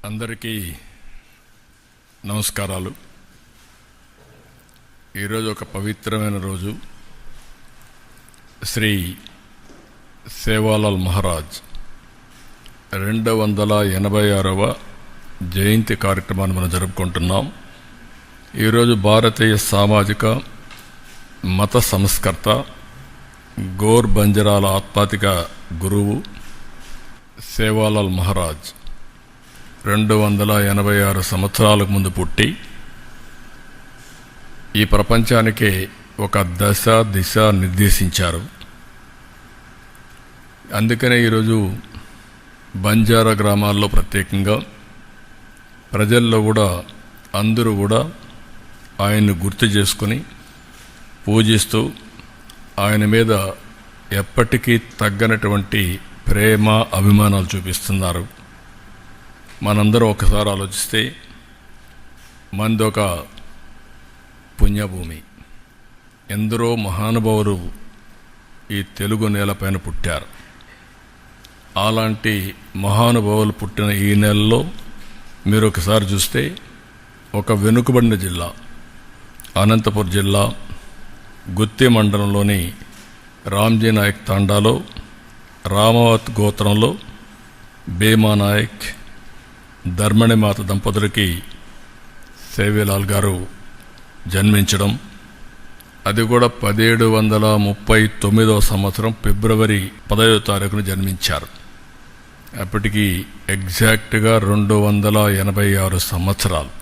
అందరికీ నమస్కారాలు. ఈరోజు ఒక పవిత్రమైన రోజు. శ్రీ సేవాలాల్ మహారాజ్ 286వ జయంతి కార్యక్రమాన్ని మనం జరుపుకుంటున్నాం. ఈరోజు భారతీయ సామాజిక మత సంస్కర్త గోర్ బంజరాల ఆత్మాతిక గురువు సేవాలాల్ మహారాజ్ 286 సంవత్సరాలకు ముందు పుట్టి ఈ ప్రపంచానికే ఒక దశ దిశ నిర్దేశించారు. అందుకనే ఈరోజు బంజారా గ్రామాల్లో ప్రత్యేకంగా ప్రజల్లో కూడా అందరూ కూడా ఆయన్ని గుర్తు చేసుకుని పూజిస్తూ ఆయన మీద ఎప్పటికీ తగ్గనటువంటి ప్రేమ అభిమానాలు చూపిస్తున్నారు. మనందరం ఒకసారి ఆలోచిస్తే మనదొక పుణ్యభూమి. ఎందరో మహానుభావులు ఈ తెలుగు నేలపైన పుట్టారు. అలాంటి మహానుభావులు పుట్టిన ఈ నెలలో మీరు ఒకసారి చూస్తే ఒక వెనుకబడిన జిల్లా అనంతపురం జిల్లా గుత్తి మండలంలోని రామ్జీ నాయక్ తాండాలో రామావత్ గోత్రంలో భీమా నాయక్ ధర్మణిమాత దంపతులకి సేవేలాల్ గారు జన్మించడం, అది కూడా 1739వ సంవత్సరం ఫిబ్రవరి 10వ తారీఖున జన్మించారు. అప్పటికి ఎగ్జాక్ట్గా 286 సంవత్సరాలు.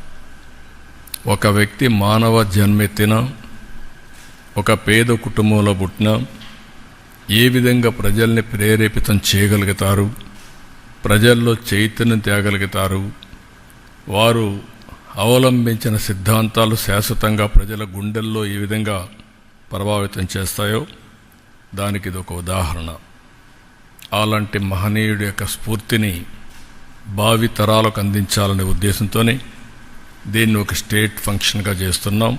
ఒక వ్యక్తి మానవ జన్మెత్తిన ఒక పేద కుటుంబంలో పుట్టిన ఏ విధంగా ప్రజల్ని ప్రేరేపితం చేయగలుగుతారు, ప్రజల్లో చైతన్యం తేగలుగుతారు, వారు అవలంబించిన సిద్ధాంతాలు శాశ్వతంగా ప్రజల గుండెల్లో ఏ విధంగా ప్రభావితం చేస్తాయో దానికి ఇది ఒక ఉదాహరణ. అలాంటి మహనీయుడి యొక్క స్ఫూర్తిని భావి తరాలకు అందించాలనే ఉద్దేశంతోనే దీన్ని ఒక స్టేట్ ఫంక్షన్గా చేస్తున్నాం.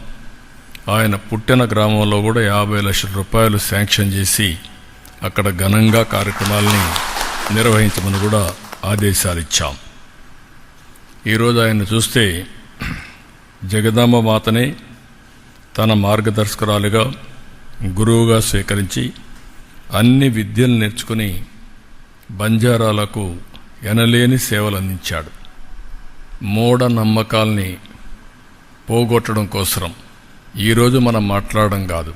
ఆయన పుట్టిన గ్రామంలో కూడా 50 లక్షల రూపాయలు శాంక్షన్ చేసి అక్కడ ఘనంగా కార్యక్రమాలని నిర్వహించమని కూడా ఆదేశాలు ఇచ్చాం. ఈరోజు ఆయన చూస్తే జగదాంబ మాతనే తన మార్గదర్శకురాలిగా గురువుగా స్వీకరించి అన్ని విద్యలు నేర్చుకుని బంజారాలకు ఎనలేని సేవలు అందించాడు. మూఢనమ్మకాల్ని పోగొట్టడం కోసం ఈరోజు మనం మాట్లాడడం కాదు,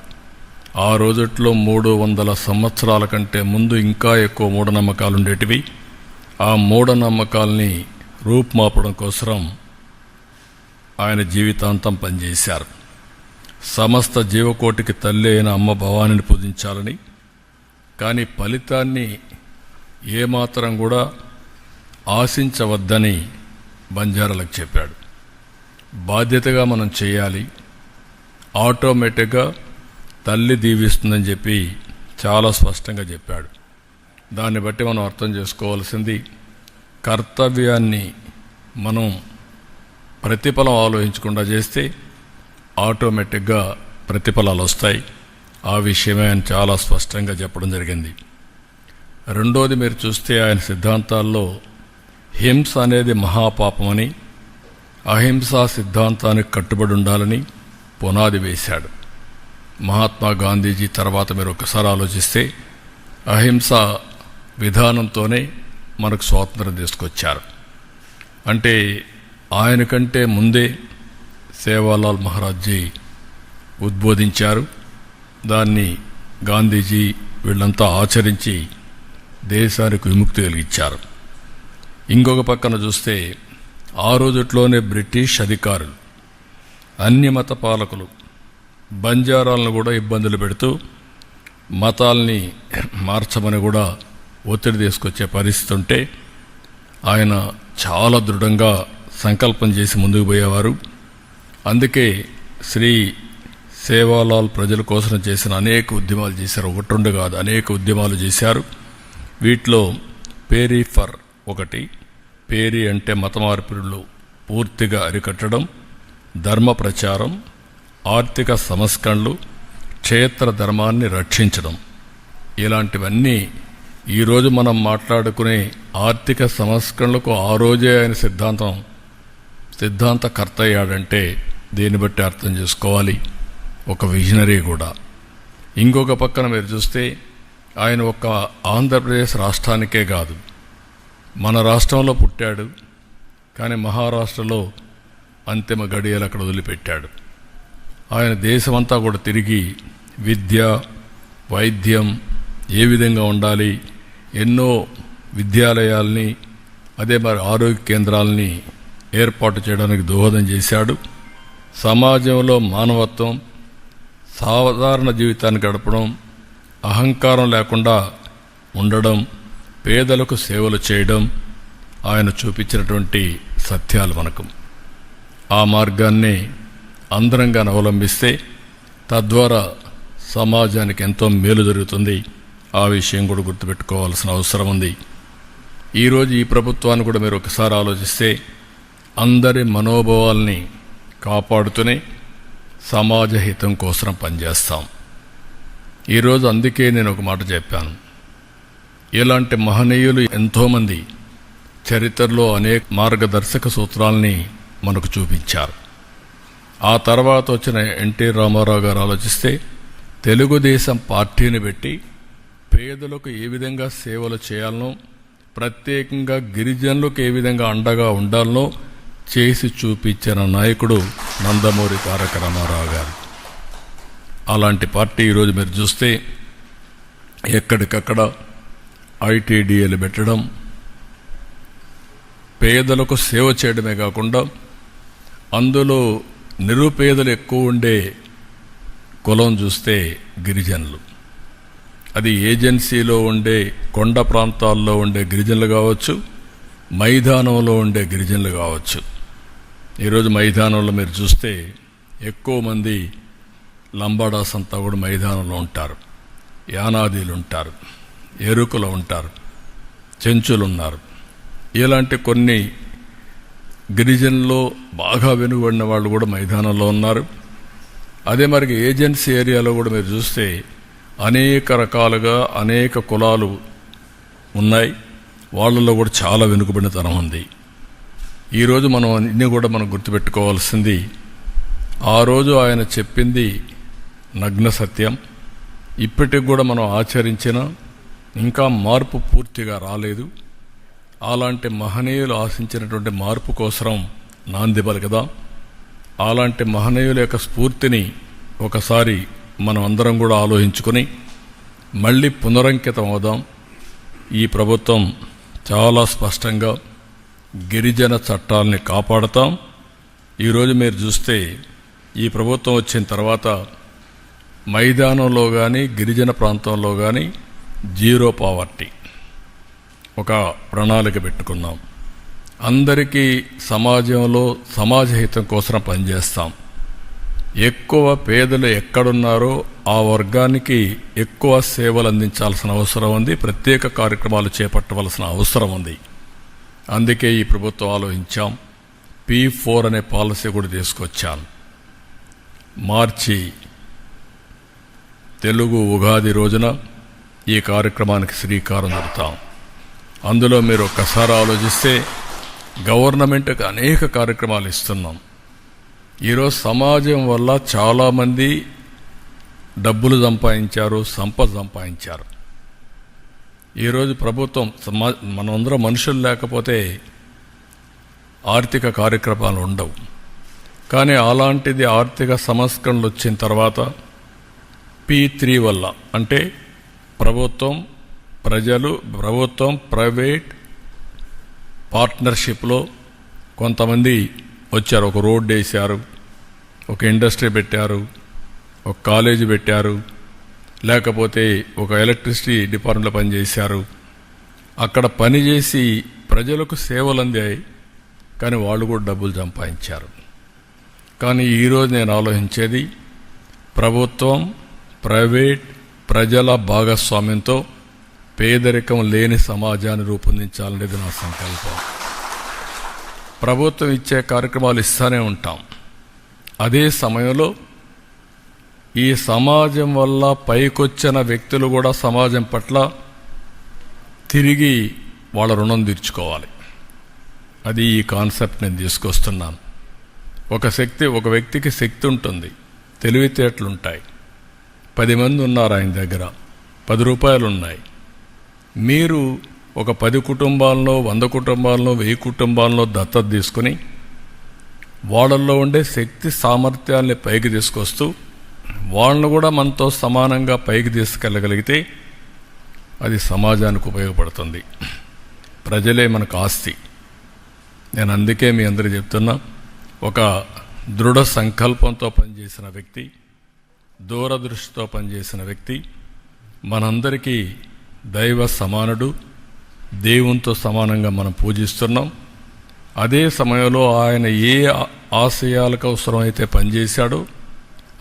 ఆ రోజుట్లో 300 సంవత్సరాల కంటే ముందు ఇంకా ఎక్కువ మూఢనమ్మకాలు ఉండేటివి. ఆ మూఢనమ్మకాల్ని రూపుమాపడం కోసం ఆయన జీవితాంతం పనిచేశారు. సమస్త జీవకోటికి తల్లి అయిన అమ్మ భవానిని పూజించాలని, కానీ ఫలితాన్ని ఏమాత్రం కూడా ఆశించవద్దని బంజారాలకు చెప్పాడు. బాధ్యతగా మనం చేయాలి, ఆటోమేటిక్గా తల్లి దీవిస్తుందని చెప్పి చాలా స్పష్టంగా చెప్పాడు. దాన్ని బట్టి మనం అర్థం చేసుకోవాల్సింది, కర్తవ్యాన్ని మనం ప్రతిఫలం ఆలోచించకుండా చేస్తే ఆటోమేటిక్గా ప్రతిఫలాలు వస్తాయి. ఆ విషయమే ఆయన చాలా స్పష్టంగా చెప్పడం జరిగింది. రెండోది మీరు చూస్తే ఆయన సిద్ధాంతాల్లో హింస అనేది మహాపాపమని, అహింసా సిద్ధాంతానికి కట్టుబడి ఉండాలని పునాది వేశాడు. మహాత్మా గాంధీజీ తర్వాత మీరు ఒకసారి ఆలోచిస్తే అహింస విధానంతోనే మనకు స్వాతంత్రం తీసుకొచ్చారు. అంటే ఆయన కంటే ముందే సేవాలాల్ మహారాజ్జీ ఉద్బోధించారు. దాన్ని గాంధీజీ వీళ్ళంతా ఆచరించి దేశానికి విముక్తి కలిగించారు. ఇంకొక పక్కన చూస్తే ఆ రోజుట్లోనే బ్రిటిష్ అధికారులు, అన్య మత పాలకులు బంజారాలను కూడా ఇబ్బందులు పెడుతూ మతాల్ని మార్చమని కూడా ఒత్తిడి తీసుకొచ్చే పరిస్థితి ఉంటే ఆయన చాలా దృఢంగా సంకల్పం చేసి ముందుకు పోయేవారు. అందుకే శ్రీ సేవాలాల్ ప్రజల కోసం చేసిన అనేక ఉద్యమాలు చేశారు. ఒకటి రెండు కాదు, అనేక ఉద్యమాలు చేశారు. వీటిలో పేరీ ఫర్ ఒకటి. పేరీ అంటే మత మార్పిడులు పూర్తిగా అరికట్టడం, ధర్మ ప్రచారం, ఆర్థిక సంస్కరణలు, క్షేత్ర ధర్మాన్ని రక్షించడం, ఇలాంటివన్నీ ఈరోజు మనం మాట్లాడుకునే ఆర్థిక సంస్కరణలకు ఆ రోజే ఆయన సిద్ధాంతకర్త అయ్యాడంటే దీన్ని బట్టి అర్థం చేసుకోవాలి. ఒక విజనరీ కూడా. ఇంకొక పక్కన మీరు చూస్తే ఆయన ఒక ఆంధ్రప్రదేశ్ రాష్ట్రానికే కాదు, మన రాష్ట్రంలో పుట్టాడు, కానీ మహారాష్ట్రలో అంతిమ గడియలు అక్కడ వదిలిపెట్టాడు. ఆయన దేశమంతా కూడా తిరిగి విద్య, వైద్యం ఏ విధంగా ఉండాలి, ఎన్నో విద్యాలయాల్ని, అదే మరి ఆరోగ్య కేంద్రాలని ఏర్పాటు చేయడానికి దోహదం చేశాడు. సమాజంలో మానవత్వం, సాధారణ జీవితాన్ని గడపడం, అహంకారం లేకుండా ఉండడం, పేదలకు సేవలు చేయడం ఆయన చూపించినటువంటి సత్యాలు మనకు. ఆ మార్గాన్ని అందరంగా అవలంబిస్తే తద్వారా సమాజానికి ఎంతో మేలు జరుగుతుంది. ఆ విషయం కూడా గుర్తుపెట్టుకోవాల్సిన అవసరం ఉంది. ఈరోజు ఈ ప్రభుత్వాన్ని కూడా మీరు ఒకసారి ఆలోచిస్తే అందరి మనోభావాల్ని కాపాడుతూనే సమాజ హితం కోసం పనిచేస్తాం. ఈరోజు అందుకే నేను ఒక మాట చెప్పాను. ఇలాంటి మహనీయులు ఎంతోమంది చరిత్రలో అనేక మార్గదర్శక సూత్రాల్ని మనకు చూపించారు. ఆ తర్వాత వచ్చిన ఎన్టీ రామారావు గారు ఆలోచిస్తే తెలుగుదేశం పార్టీని పెట్టి పేదలకు ఏ విధంగా సేవలు చేయాలనో, ప్రత్యేకంగా గిరిజనులకు ఏ విధంగా అండగా ఉండాలనో చేసి చూపించిన నాయకుడు నందమూరి తారక రామారావు గారు. అలాంటి పార్టీ ఈరోజు మీరు చూస్తే ఎక్కడికక్కడ ఐటీడీఏలు పెట్టడం, పేదలకు సేవ చేయడమే కాకుండా అందులో నిరుపేదలు ఎక్కువ ఉండే కులం చూస్తే గిరిజనులు. అది ఏజెన్సీలో ఉండే కొండ ప్రాంతాల్లో ఉండే గిరిజనులు కావచ్చు, మైదానంలో ఉండే గిరిజనులు కావచ్చు. ఈరోజు మైదానంలో మీరు చూస్తే ఎక్కువ మంది లంబాడాస్ అంతా కూడా మైదానంలో ఉంటారు, యానాదీలు ఉంటారు, ఎరుకులు ఉంటారు, చెంచులు ఉన్నారు. ఇలాంటి కొన్ని గిరిజనుల్లో బాగా వెనుకబడిన వాళ్ళు కూడా మైదానంలో ఉన్నారు. అదే మరి ఏజెన్సీ ఏరియాలో కూడా మీరు చూస్తే అనేక రకాలుగా అనేక కులాలు ఉన్నాయి. వాళ్ళలో కూడా చాలా వెనుకబడినతనం ఉంది. ఈరోజు మనం అన్నీ కూడా మనం గుర్తుపెట్టుకోవాల్సింది, ఆ రోజు ఆయన చెప్పింది నగ్న సత్యం. ఇప్పటికి కూడా మనం ఆచరించిన ఇంకా మార్పు పూర్తిగా రాలేదు. అలాంటి మహనీయులు ఆశించినటువంటి మార్పు కోసం నాంది పలుకుదాం. అలాంటి మహనీయుల యొక్క స్ఫూర్తిని ఒకసారి మనం అందరం కూడా ఆలోచించుకొని మళ్ళీ పునరంకితం అవుదాం. ఈ ప్రభుత్వం చాలా స్పష్టంగా గిరిజన చట్టాలని కాపాడతాం. ఈరోజు మీరు చూస్తే ఈ ప్రభుత్వం వచ్చిన తర్వాత మైదానంలో కానీ గిరిజన ప్రాంతంలో కానీ జీరో పావర్టీ ఒక ప్రణాళిక పెట్టుకున్నాం. అందరికీ సమాజంలో సమాజ హితం కోసం పనిచేస్తాం. ఎక్కువ పేదలు ఎక్కడున్నారో ఆ వర్గానికి ఎక్కువ సేవలు అందించాల్సిన అవసరం ఉంది. ప్రత్యేక కార్యక్రమాలు చేపట్టవలసిన అవసరం ఉంది. అందుకే ఈ ప్రభుత్వం ఆలోచించాం. P4 అనే పాలసీ కూడా తీసుకొచ్చాను. మార్చి తెలుగు ఉగాది రోజున ఈ కార్యక్రమానికి శ్రీకారం చుడతాం. అందులో మీరు ఒక్కసారి ఆలోచిస్తే గవర్నమెంట్కి అనేక కార్యక్రమాలు ఇస్తున్నాం. ఈరోజు సమాజం వల్ల చాలామంది డబ్బులు సంపాదించారు, సంపద సంపాదించారు. ఈరోజు ప్రభుత్వం మనందరం మనుషులు లేకపోతే ఆర్థిక కార్యక్రమాలు ఉండవు. కానీ అలాంటిది ఆర్థిక సంస్కరణలు వచ్చిన తర్వాత P3 వల్ల, అంటే ప్రభుత్వం ప్రైవేట్ పార్ట్నర్షిప్లో కొంతమంది వచ్చారు. ఒక రోడ్డు వేశారు, ఒక ఇండస్ట్రీ పెట్టారు, ఒక కాలేజీ పెట్టారు, లేకపోతే ఒక ఎలక్ట్రిసిటీ డిపార్ట్మెంట్లో పనిచేశారు. అక్కడ పనిచేసి ప్రజలకు సేవలు అందాయి, కానీ వాళ్ళు కూడా డబ్బులు సంపాదించారు. కానీ ఈరోజు నేను ఆలోచించేది ప్రభుత్వం, ప్రైవేట్, ప్రజల భాగస్వామ్యంతో పేదరికం లేని సమాజాన్ని రూపొందించాలనేది నా సంకల్పం. ప్రభుత్వం ఇచ్చే కార్యక్రమాలు ఇస్తూనే ఉంటాం. అదే సమయంలో ఈ సమాజం వల్ల పైకొచ్చిన వ్యక్తులు కూడా సమాజం పట్ల తిరిగి వాళ్ళ రుణం తీర్చుకోవాలి. అది ఈ కాన్సెప్ట్ నేను తీసుకొస్తున్నాను. ఒక వ్యక్తికి శక్తి ఉంటుంది, తెలివితేటలుంటాయి, 10 మంది ఉన్నారు ఆయన దగ్గర, 10 రూపాయలు ఉన్నాయి. మీరు ఒక 10 కుటుంబాలను, 100 కుటుంబాలను, 1000 కుటుంబాలను దత్తత తీసుకుని వాళ్ళల్లో ఉండే శక్తి సామర్థ్యాల్ని పైకి తీసుకొస్తూ వాళ్ళను కూడా మనతో సమానంగా పైకి తీసుకెళ్ళగలిగితే అది సమాజానికి ఉపయోగపడుతుంది. ప్రజలే మనకు ఆస్తి. నేను అందుకే మీ అందరికీ చెప్తున్నా, ఒక దృఢ సంకల్పంతో పనిచేసిన వ్యక్తి, దూరదృష్టితో పనిచేసిన వ్యక్తి మనందరికీ దైవ సమానుడు, దేవునితో సమానంగా మనం పూజిస్తున్నాం. అదే సమయంలో ఆయన ఏ ఆశయాలకు అవసరమైతే పనిచేశాడో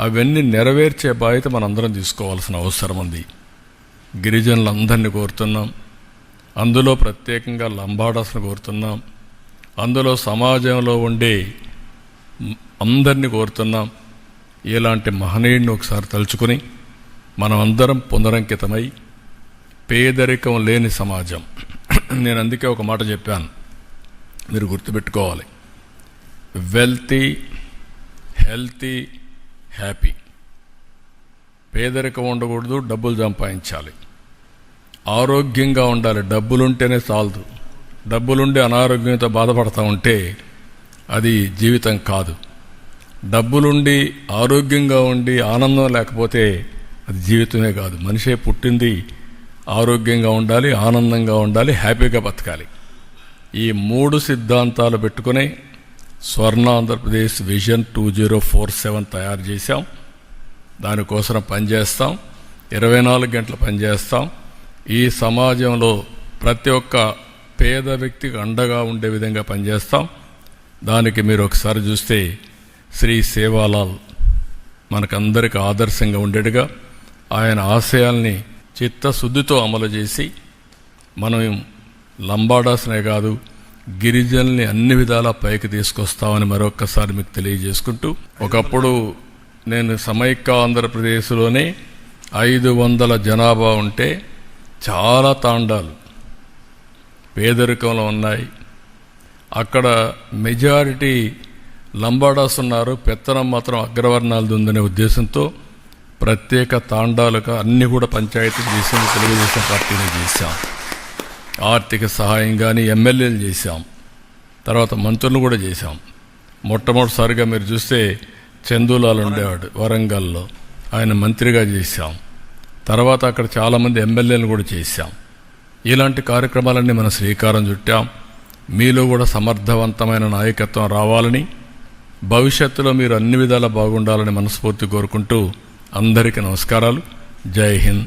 అవన్నీ నెరవేర్చే బాధ్యత మనందరం తీసుకోవాల్సిన అవసరం ఉంది. గిరిజనులందరినీ కోరుతున్నాం, అందులో ప్రత్యేకంగా లంబాడాస్ను కోరుతున్నాం, అందులో సమాజంలో ఉండే అందరినీ కోరుతున్నాం. ఇలాంటి మహనీయుడిని ఒకసారి తలుచుకుని మనం అందరం పునరంకితమై పేదరికం లేని సమాజం. నేను అందుకే ఒక మాట చెప్పాను, మీరు గుర్తుపెట్టుకోవాలి. Wealthy, healthy, happy. పేదరికం ఉండకూడదు, డబ్బులు సంపాదించాలి. ఆరోగ్యంగా ఉండాలి, డబ్బులుంటేనే చాలదు. డబ్బులుండి అనారోగ్యంతో బాధపడతా ఉంటే అది జీవితం కాదు. డబ్బులుండి ఆరోగ్యంగా ఉండి ఆనందం లేకపోతే అది జీవితమే కాదు. మనిషే పుట్టింది ఆరోగ్యంగా ఉండాలి, ఆనందంగా ఉండాలి, హ్యాపీగా బతకాలి. ఈ 3 సిద్ధాంతాలు పెట్టుకుని స్వర్ణ ఆంధ్రప్రదేశ్ విజన్ 2047 తయారు చేశాం. దానికోసం పనిచేస్తాం, 24 గంటలు పనిచేస్తాం. ఈ సమాజంలో ప్రతి ఒక్క పేద వ్యక్తికి అండగా ఉండే విధంగా పనిచేస్తాం. దానికి మీరు ఒకసారి చూస్తే శ్రీ సేవాలాల్ మనకందరికి ఆదర్శంగా ఉండేట్టుగా ఆయన ఆశయాల్ని చిత్తశుద్ధితో అమలు చేసి మనం లంబాడాస్నే కాదు గిరిజనుల్ని అన్ని విధాలా పైకి తీసుకొస్తామని మరొక్కసారి మీకు తెలియజేసుకుంటూ, ఒకప్పుడు నేను సమైక్య ఆంధ్రప్రదేశ్లోనే 500 జనాభా ఉంటే చాలా తాండాలు పేదరికంలో ఉన్నాయి. అక్కడ మెజారిటీ లంబాడాస్ ఉన్నారు, పెత్తనం మాత్రం అగ్రవర్ణాలది ఉందనే ఉద్దేశంతో ప్రత్యేక తాండాలుగా అన్నీ కూడా పంచాయతీ చేసింది తెలుగుదేశం పార్టీని చేశాం. ఆర్థిక సహాయం కానీ ఎమ్మెల్యేలు చేశాం, తర్వాత మంత్రులు కూడా చేశాం. మొట్టమొదటిసారిగా మీరు చూస్తే చందూలాల్ ఉండేవాడు వరంగల్లో, ఆయన మంత్రిగా చేశాం. తర్వాత అక్కడ చాలామంది ఎమ్మెల్యేలు కూడా చేశాం. ఇలాంటి కార్యక్రమాలన్నీ మనం శ్రీకారం చుట్టాం. మీలో కూడా సమర్థవంతమైన నాయకత్వం రావాలని, భవిష్యత్తులో మీరు అన్ని విధాలా బాగుండాలని మనస్ఫూర్తి కోరుకుంటూ అందరికీ నమస్కారాలు. జై హింద్.